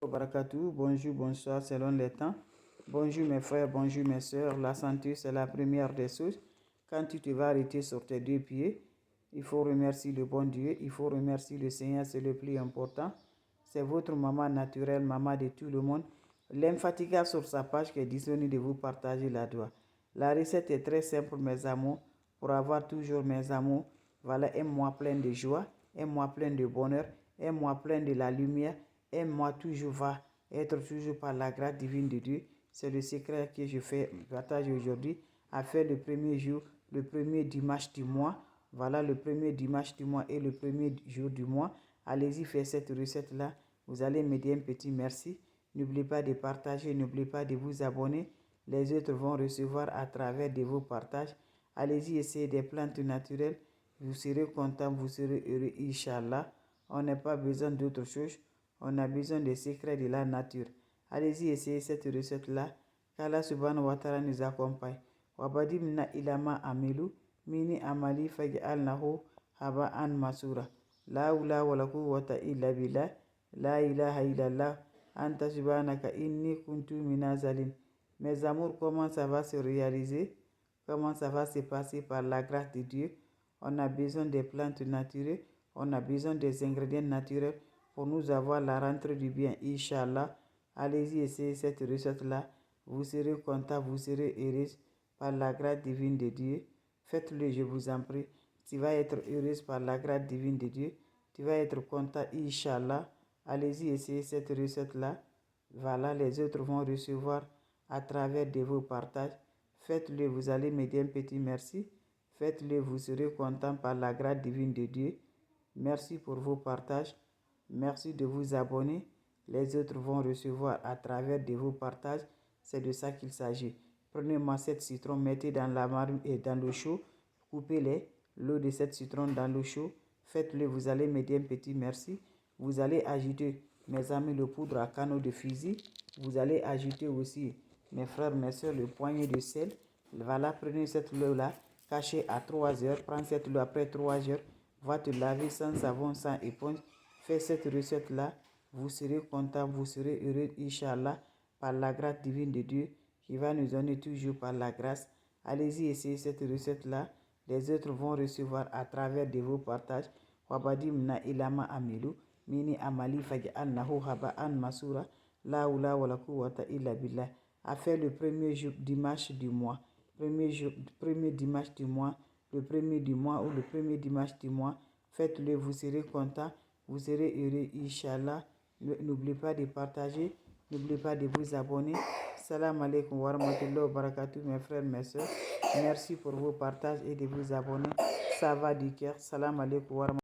Barakatuh, bonjour, bonsoir selon les temps. Bonjour mes frères, bonjour mes soeurs. La santé, c'est la première des choses. Quand tu te vas arrêter sur tes deux pieds, il faut remercier le bon Dieu, il faut remercier le Seigneur, c'est le plus important. C'est votre maman naturelle, maman de tout le monde. L'infatigable sur sa page qui est disponible de vous partager la doigt. La recette est très simple, mes amours. Pour avoir toujours mes amours, voilà un mois plein de joie, un mois plein de bonheur, un mois plein de la lumière. Et moi, toujours va être toujours par la grâce divine de Dieu. C'est le secret que je fais partager aujourd'hui, à faire le premier jour, le premier dimanche du mois. Voilà le premier dimanche du mois et le premier jour du mois. Allez-y, faire cette recette-là. Vous allez me dire un petit merci. N'oubliez pas de partager, n'oubliez pas de vous abonner. Les autres vont recevoir à travers de vos partages. Allez-y, essayez des plantes naturelles. Vous serez content, vous serez heureux, Inch'Allah. On n'a pas besoin d'autre chose. On a besoin des secrets de la nature. Allez-y, essayez cette recette-là. Qu'Allah subhanahu wa ta'ala nous accompagne. Wabadimna ilama amilu, mini amali faj'alnahu haba'an masura. La hawla wa la quwwata illa billah. La ilaha illallah. Anta subhanaka inni kuntu minazalim. Mes amours, comment ça va se réaliser? Comment ça va se passer par la grâce de Dieu? On a besoin des plantes naturelles. On a besoin des ingrédients naturels pour nous avoir la rentrée du bien, Inch'Allah. Allez-y, essayez cette recette-là. Vous serez content, vous serez heureuse par la grâce divine de Dieu. Faites-le, je vous en prie. Tu vas être heureuse par la grâce divine de Dieu. Tu vas être content, Inch'Allah. Allez-y, essayez cette recette-là. Voilà, les autres vont recevoir à travers de vos partages. Faites-le, vous allez me dire un petit merci. Faites-le, vous serez content par la grâce divine de Dieu. Merci pour vos partages. Merci de vous abonner. Les autres vont recevoir à travers de vos partages. C'est de ça qu'il s'agit. Prenez-moi cette citron, mettez dans la marmite et dans l'eau chaude. Coupez-les, l'eau de cette citron dans l'eau chaude. Faites-le, vous allez me dire un petit merci. Vous allez ajouter, mes amis, le poudre à canon de fusil. Vous allez ajouter aussi, mes frères, mes soeurs, le poignet de sel. Voilà, prenez cette eau-là, cachez à 3 heures. Prends cette eau après 3 heures. Va te laver sans savon, sans éponge. Fais cette recette-là. Vous serez content, vous serez heureux, Inch'Allah, par la grâce divine de Dieu qui va nous donner toujours par la grâce. Allez-y, essayez cette recette-là. Les autres vont recevoir à travers de vos partages. Wabadimna ilama amilu, mini amali faj'alnahu haba'an masura, la hawla wa la quwwata illa billah. À faire le premier jour, dimanche du mois. Premier dimanche du mois, le premier du mois ou le premier dimanche du mois. Faites-le, vous serez content, vous serez heureux, Inch'Allah. N'oubliez pas de partager, n'oubliez pas de vous abonner. Salam alaikum wa rahmatullahi wa barakatuh, mes frères, mes soeurs. Merci pour vos partages et de vous abonner. Ça va du cœur. Salam alaikum wa rahmatullahi.